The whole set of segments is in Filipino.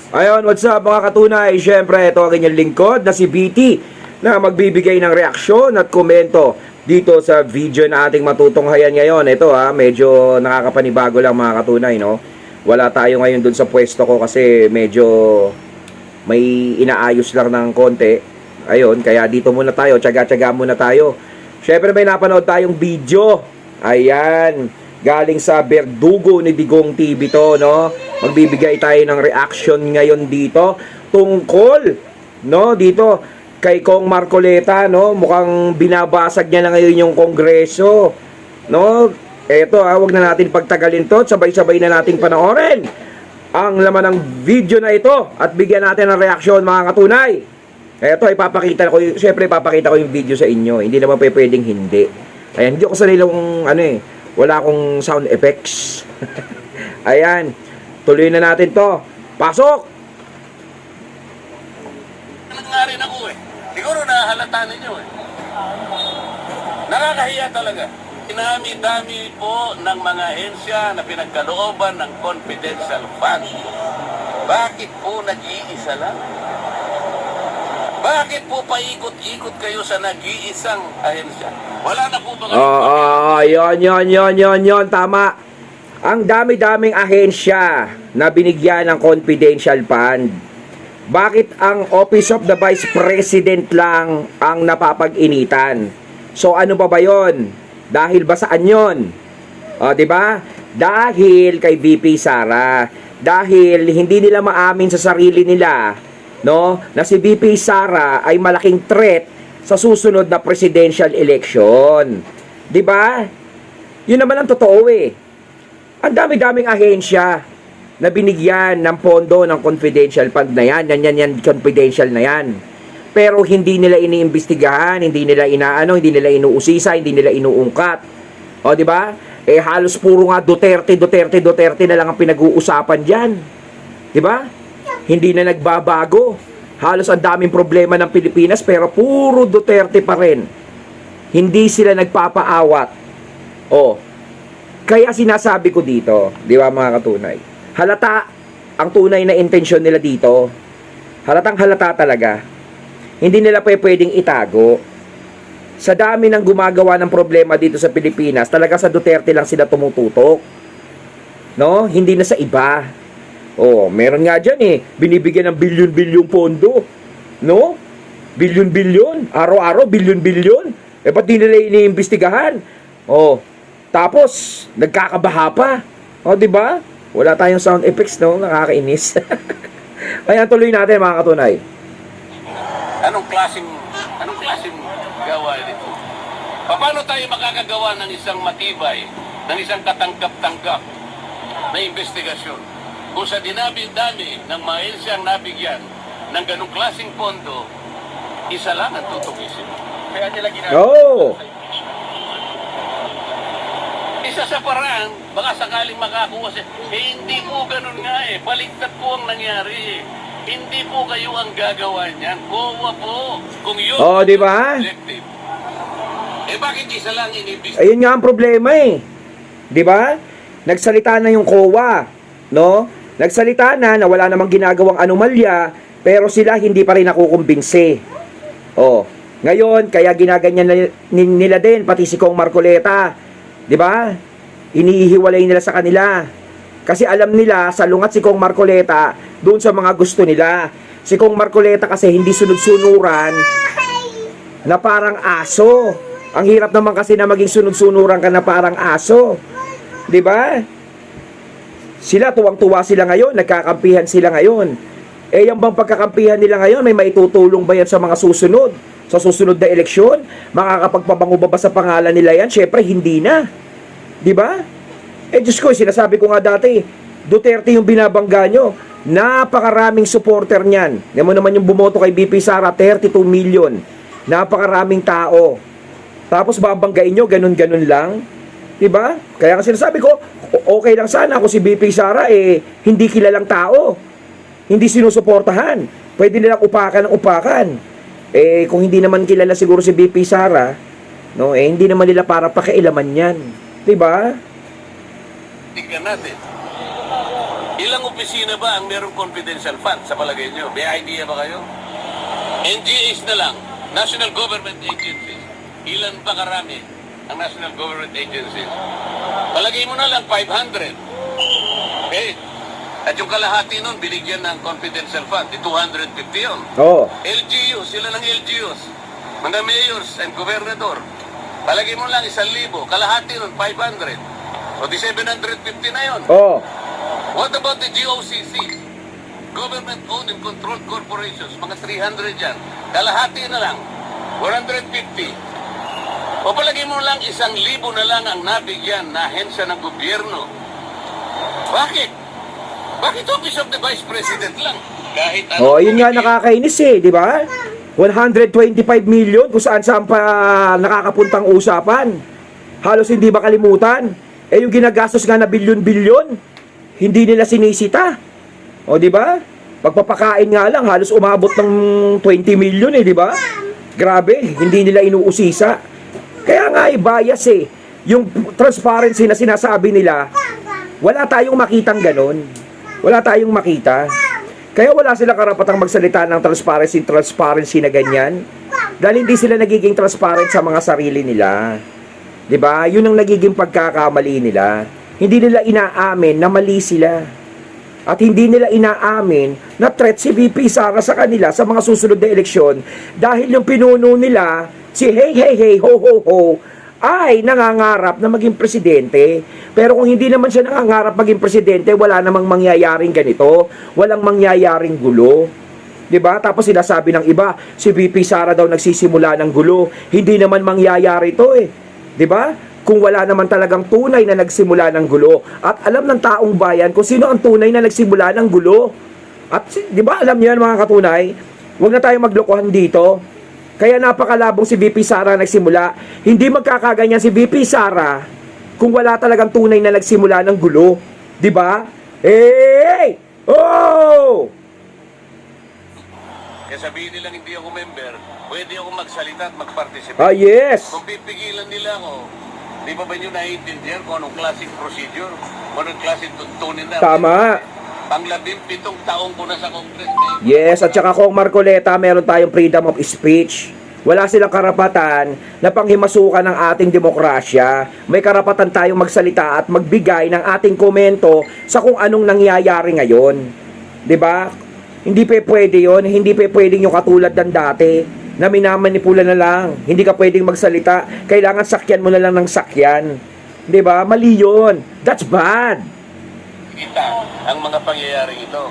Ayun, what's up mga katunay? Siyempre, ito ang inyong lingkod na si BT na magbibigay ng reaksyon at komento dito sa video na ating matutunghayan ngayon. Ito medyo nakakapanibago lang mga katunay, no? Wala tayo ngayon dun sa pwesto ko kasi medyo may inaayos lang ng konti. Ayun, kaya dito muna tayo, tsaga-tsaga muna tayo. Siyempre, may napanood tayong video. Ayan, galing sa Berdugo ni Digong TV to, no? Magbibigay tayo ng reaction ngayon dito tungkol, no, dito kay Kong Marcoleta, no? Mukhang binabasag niya na ngayon yung Kongreso, no? Eto, wag na natin pagtagalin to, sabay-sabay na nating panoorin ang laman ng video na ito at bigyan natin ng reaksyon mga katunay. Eto, ipapakita ko, syempre ipapakita ko yung video sa inyo. Hindi naman pwedeng hindi. Ayan, hindi ako sanay lang wala akong sound effects. Ayan, tuloy na natin to. Pasok! Nga rin ako Siguro nahalata ninyo Nakakahiya talaga. Dinami-dami po ng mga ahensya na pinagkalooban ng confidential fund. Bakit po nag-iisa lang? Bakit po paikot-ikot kayo sa nag-iisang ahensya? Wala na po ba yon, tama. Ang dami-daming ahensya na binigyan ng confidential fund. Bakit ang Office of the Vice President lang ang napapag-initan? So ano pa ba yon? Dahil ba saan yon? Di ba? Dahil kay VP Sara. Dahil hindi nila maamin sa sarili nila, no, na si VP Sara ay malaking threat sa susunod na presidential election. 'Di ba? 'Yun naman ang totoo Ang dami-daming ahensya na binigyan ng pondo ng confidential fund na yan. Yan, confidential na yan. Pero hindi nila iniimbestigahan, hindi nila hindi nila inuusisa, hindi nila inuungkat. O, 'di ba? Halos puro nga Duterte na lang ang pinag-uusapan diyan. 'Di ba? Hindi na nagbabago. Halos ang daming problema ng Pilipinas pero puro Duterte pa rin. Hindi sila nagpapaawat. Kaya sinasabi ko dito, di ba mga katunay? Halata ang tunay na intensyon nila dito. Halatang halata talaga. Hindi nila pwedeng itago. Sa dami ng gumagawa ng problema dito sa Pilipinas, talaga sa Duterte lang sila tumututok. No? Hindi na sa iba. Meron nga dyan binibigyan ng bilyon-bilyon pondo. No? Bilyon-bilyon. Araw-araw, bilyon-bilyon. Ba't di nila iniimbestigahan? Tapos, nagkakabaha pa. Di ba? Wala tayong sound effects, no? Nakakainis. Kaya tuloy natin, mga katunay. Anong klaseng gawa nito? Paano tayo makakagawa ng isang matibay, ng isang katangkap-tangkap na investigasyon? Kung sa dinabi-dami ng mga ensyang nabigyan ng ganong klaseng pondo, isa lang ang tutukisin. Kaya nila ginagawa. Isa sa paraan, baka sakaling makakuha siya. Hindi po ganun nga Baliktad po ang nangyari Hindi po kayo ang gagawa niyan. COA po. Kung yun, di ba? Bakit isa lang inibis? Ayun nga ang problema di ba? Nagsalita na yung COA, no? Nagsalita na wala namang ginagawang anomalya, pero sila hindi pa rin nakukumbinsi. Ngayon, kaya ginaganyan nila din, pati si Kong Marcoleta. Di ba? Inihiwalay nila sa kanila. Kasi alam nila, salungat si Kong Marcoleta doon sa mga gusto nila. Si Kong Marcoleta kasi hindi sunod-sunuran na parang aso. Ang hirap naman kasi na maging sunod-sunuran ka na parang aso. Di ba? Sila, tuwang-tuwa sila ngayon, nagkakampihan sila ngayon. Yung bang pagkakampihan nila ngayon, may maitutulong ba yan sa mga susunod? Sa susunod na eleksyon? Makakapagpabango ba sa pangalan nila yan? Syempre, hindi na. Di ba? Diyos ko, sinasabi ko nga dati, Duterte yung binabangga nyo. Napakaraming supporter niyan. Yan mo naman yung bumoto kay VP Sara, 32 million. Napakaraming tao. Tapos babanggain nyo, ganun-ganun lang. Diba? Kaya nga sinasabi ko, okay lang sana kung si VP Sara hindi kilalang tao. Hindi sinusuportahan. Pwede nilang upakan ng upakan. Kung hindi naman kilala siguro si VP Sara, no, hindi naman nila para pakialaman yan. Diba? Tingnan natin. Ilang opisina ba ang merong confidential fund sa palagay nyo? May idea ba kayo? NGAs na lang, National Government Agencies. Ilan ba karami ang National Government Agencies? Palagay mo na lang 500. Okay? At yung kalahati nun, binigyan ng confidential fund, di 250 yun. Oo. LGU, sila ng LGUs. Mga mayors and gobernador. Palagay mo lang 1,000, kalahati nun 500. O di 750 na yun. Oo. What about the GOCCs? Government-owned and controlled corporations, mga 300 yan. Kalahati na lang, 450. O palagay mo lang 1,000 na lang ang nabigyan na ahensya ng gobyerno. Bakit? Bakit Office of the Vice President lang? Kahit ano. Oh, yun nga nakakainis eh, di ba? 125 million kung saan pa nakakapuntang usapan. Halos hindi ba kalimutan? Eh yung ginagastos nga na bilyon-bilyon, hindi nila sinisita. O di ba? Pagpapakain nga lang halos umabot ng 20 million eh, di ba? Grabe, hindi nila inuusisa. Kaya nga bias eh. Yung transparency na sinasabi nila, wala tayong makitang ganon. Wala tayong makita. Kaya wala sila karapatang magsalita ng transparency na ganyan. Dahil hindi sila nagiging transparent sa mga sarili nila. 'Di ba? Yun ang nagiging pagkakamali nila. Hindi nila inaamin na mali sila. At hindi nila inaamin na threat si VP Sara sa kanila sa mga susunod na eleksyon dahil yung pinuno nila, si hey ho ho ho, ay nangangarap na maging presidente. Pero kung hindi naman siya nangangarap maging presidente, wala namang mangyayaring ganito, walang mangyayaring gulo. 'Di ba? Tapos sinasabi ng iba, si VP Sara daw nagsisimula ng gulo. Hindi naman mangyayari 'to eh. 'Di ba? Kung wala naman talagang tunay na nagsimula ng gulo at alam ng taong bayan kung sino ang tunay na nagsimula ng gulo. At 'di ba, alam niyo yan mga katunay, huwag na tayong maglokohan dito. Kaya napakalabong si VP Sara nagsimula. Hindi magkakaganyan si VP Sara kung wala talagang tunay na nagsimula ng gulo. 'Di ba? Hey! Oh! Kaya sabihin nilang hindi ako member, pwede ako magsalita at mag-participate. Ah, yes! Kung pipigilan nila ako, di ba nyo naiintindihan kung anong klaseng procedure, kung anong klaseng tuntunin na? Tama. Pang-17 taong ko na sa Congress. Yes, at saka kung Marcoleta, meron tayong freedom of speech. Wala silang karapatan na panghimasukan ng ating demokrasya. May karapatan tayong magsalita at magbigay ng ating komento sa kung anong nangyayari ngayon. 'Di ba? Hindi pwede 'yon, hindi pwedeng yung katulad ng dati na minamanipula na lang. Hindi ka pwedeng magsalita, kailangan sakyan mo na lang ng sakyan. 'Di ba? Mali 'yon. That's bad. Kita ang mga pangyayaring ito.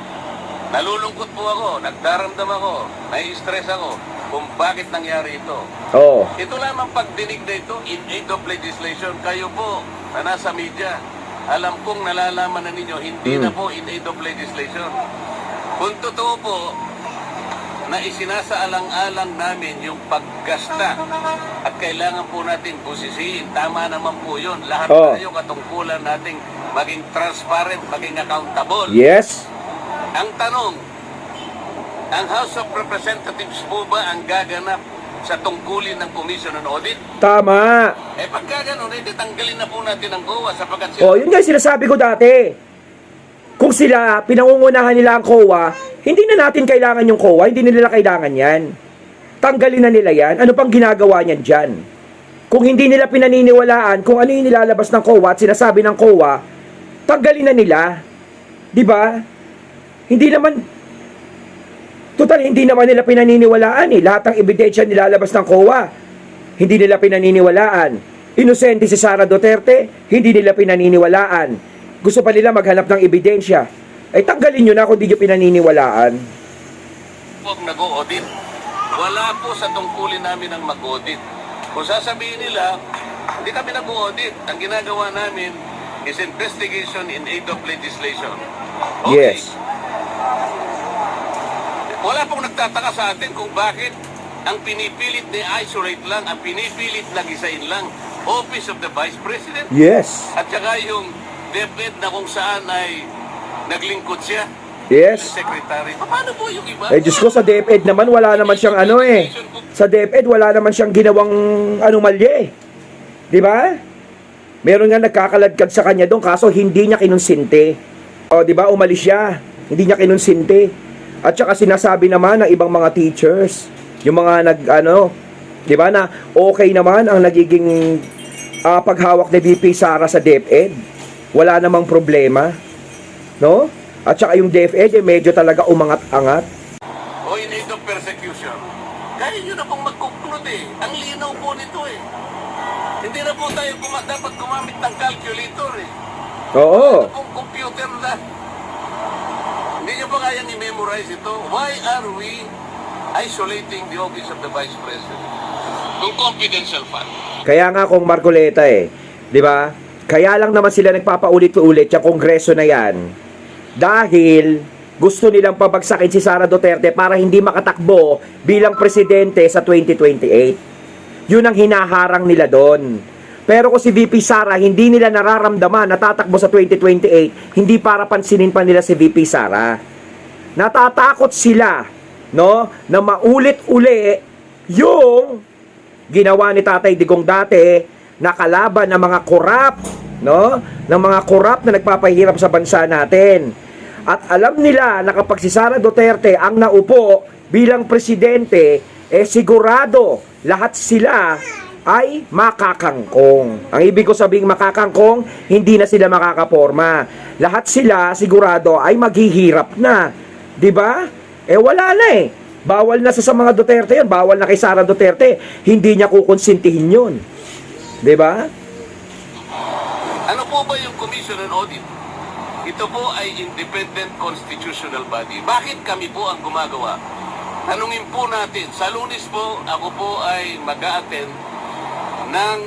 Nalulungkot po ako, nagdaramdam ako, nai-stress ako kung bakit nangyari ito. Oh. Ito lamang pagdinig na ito in aid of legislation. Kayo po na nasa media, alam kong nalalaman na ninyo, hindi na po in aid of legislation. Kung totoo po na isinasaalang-alang namin yung paggasta at kailangan po natin busisiin, tama naman po yun. Lahat tayo katungkulan nating maging transparent, maging accountable. Yes. Ang tanong, ang House of Representatives po ba ang gaganap sa tungkulin ng Commission on Audit? Tama. Eh pagka ganun, eh, tanggalin na po natin ang COA sapagkat Oh, yun nga yung sinasabi ko dati. Kung sila, pinangungunahan nila ang COA, hindi na natin kailangan yung COA, hindi nila kailangan yan. Tanggalin na nila yan. Ano pang ginagawa niyan dyan? Kung hindi nila pinaniniwalaan kung ano yung nilalabas ng COA at sinasabi ng COA, tanggalin na nila. Di ba? Hindi naman, total, hindi naman nila pinaniniwalaan eh. Lahat ng ebidensya nilalabas ng COA, hindi nila pinaniniwalaan. Inosente si Sara Duterte, hindi nila pinaniniwalaan. Gusto pa nila maghanap ng ebidensya. Ay tanggalin nyo na kung di nyo pinaniniwalaan. Huwag nag-audit. Wala po sa tungkulin namin ang mag-audit. Kung sasabihin nila, hindi kami nag-audit. Ang ginagawa namin is investigation in aid of legislation. Okay. Yes. Wala pong nagtataka sa atin kung bakit ang pinipilit na isolate lang, ang pinipilit na gisain lang, Office of the Vice President. Yes. At saka yung DepEd na kung saan ay naglingkod siya. Yes. Secretary. Paano po yung iba? Eh, Diyos ko, sa DepEd naman, wala naman siyang ano eh. Sa DepEd, wala naman siyang ginawang anomalya eh. Di ba? Meron nga nagkakaladkad sa kanya doon, kaso hindi niya kinonsinte. O, di ba, umalis siya. Hindi niya kinonsinti. At saka sinasabi naman ng ibang mga teachers, yung mga di ba, na okay naman ang nagiging paghawak ni VP Sara sa DepEd. Wala namang problema. No? At saka yung DepEd, medyo talaga umangat-angat. O in aid of persecution. Kaya nyo na pong mag-conclude eh. Ang linaw po nito eh. Hindi na po tayo dapat gumamit ng calculator eh. Oo. Ano pong computer na? Hindi nyo ba kayang i-memorize ito? Why are we isolating the office of the Vice President? Kung confidential fund. Kaya nga kung Marcoleta di ba? Kaya lang naman sila nagpapaulit-ulit yung kongreso na yan. Dahil gusto nilang pabagsakin si Sara Duterte para hindi makatakbo bilang presidente sa 2028. Yun ang hinaharang nila doon. Pero kung si VP Sara hindi nila nararamdaman na tatakbo sa 2028, hindi para pansinin pa nila si VP Sara. Natatakot sila, no, na maulit-uli yung ginawa ni Tatay Digong dati na kalaban ng mga korap, no, ng mga korap na nagpapahirap sa bansa natin. At alam nila na kapag si Sara Duterte ang naupo bilang presidente, sigurado lahat sila ay makakangkong. Ang ibig ko sabing makakangkong, hindi na sila makakaporma. Lahat sila sigurado ay maghihirap na. 'Di ba? Wala na Bawal na sa mga Duterte 'yan, bawal na kay Sara Duterte. Hindi niya kukonsintihin 'yon. 'Di ba? Ano po ba yung Commission on Audit? Ito po ay independent constitutional body. Bakit kami po ang gumagawa? Tanungin po natin. Sa Lunes po, ako po ay mag-a-attend ng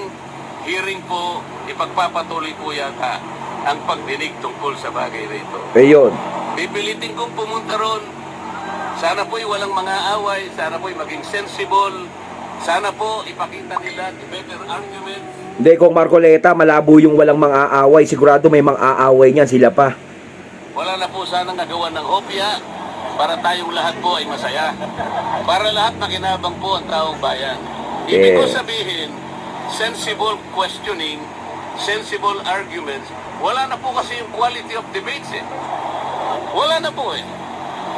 hearing po, ipagpapatuloy po yata ang pagdinig tungkol sa bagay na ito. Ayun. Pipilitin kong pumunta ron. Sana po'y walang mga away, sana po'y maging sensible, sana po ipakita nila the better arguments. Hindi, kung Marcoleta, malabo yung walang mga aaway. Sigurado may mga aaway niyan, sila pa. Wala na po sanang nagawa ng hopya para tayong lahat po ay masaya. Para lahat makinabang po ang taong bayan. Ibig ko sabihin, sensible questioning, sensible arguments, wala na po kasi yung quality of debates Wala na po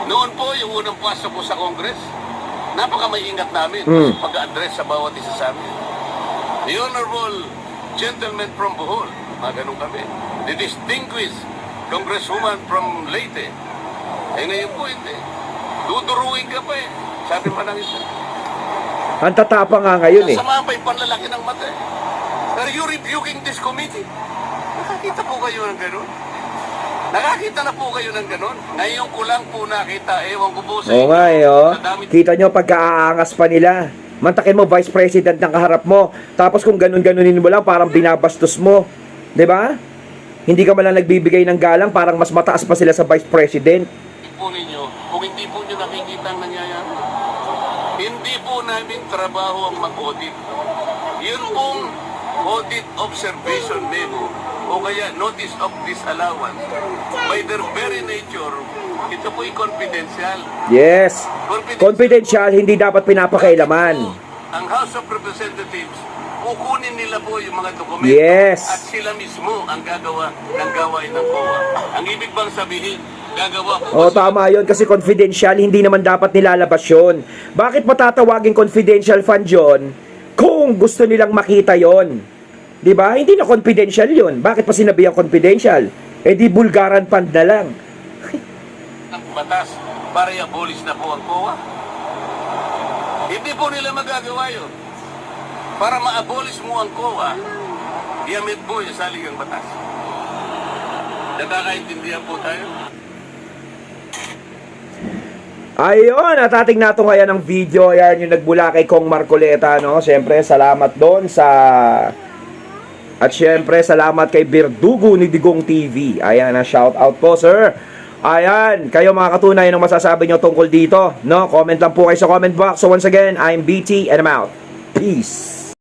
Noon po, yung unang pasok ko sa Congress, napaka-maingat namin pag-address sa bawat isa sa amin. The Honorable Gentleman from Bohol, mga ganun kami. The Distinguished Congresswoman from Leyte. Ngayon po hindi. Duduruin ka pa Sabi pa ng isa. Ang tatapa nga ngayon Sasamahan pa yung panlalaki ng mata Are you rebuking this committee? Nakakita po kayo ng ganun? Nakakita na po kayo ng ganun? Ngayon ko lang po nakita, ewan ko po sa Oo nga sa dami- Kita nyo pagkaaangas pa nila. Mantakin mo, Vice President ng kaharap mo. Tapos kung ganun-ganunin mo lang, parang binabastos mo. 'Di ba? Hindi ka malang nagbibigay ng galang, parang mas mataas pa sila sa Vice President. po ninyo, kung hindi po nyo nakikita ang nangyayari. Hindi po namin trabaho ang mag-audit. Yun pong audit observation memo o kaya notice of disallowance. By their very nature, ito po'y confidential. Yes. Confidential, hindi dapat pinapakailaman. Ang House of Representatives, kukunin nila po yung mga dokumento Yes. at sila mismo ang gagawa ng gawain ng COA. Ang ibig bang sabihin, gagawa po O tama yun, kasi confidential, hindi naman dapat nilalabas yun. Bakit matatawagin confidential fund yun kung gusto nilang makita yon? 'Di ba? Hindi na confidential yun. Bakit pa sinabi ang confidential? Di bulgaran fund na lang. ng batas para i-abolish na po ang COA. Hindi po nila magagawa yun. Para ma-abolish mo ang COA, i-amend po yung saligang batas. Nagkakaintindihan po tayo. Ayun, at ating nato ngayon ang video. Ayan yung nagbula kay Kong Marcoleta, no? Siyempre, salamat doon sa... At siyempre, salamat kay Berdugo ni Digong TV. Ayan, shout out po, sir. Ayan, kayo mga katunay ng masasabi nyo tungkol dito, no? Comment lang po kayo sa comment box. So once again, I'm BT and I'm out. Peace.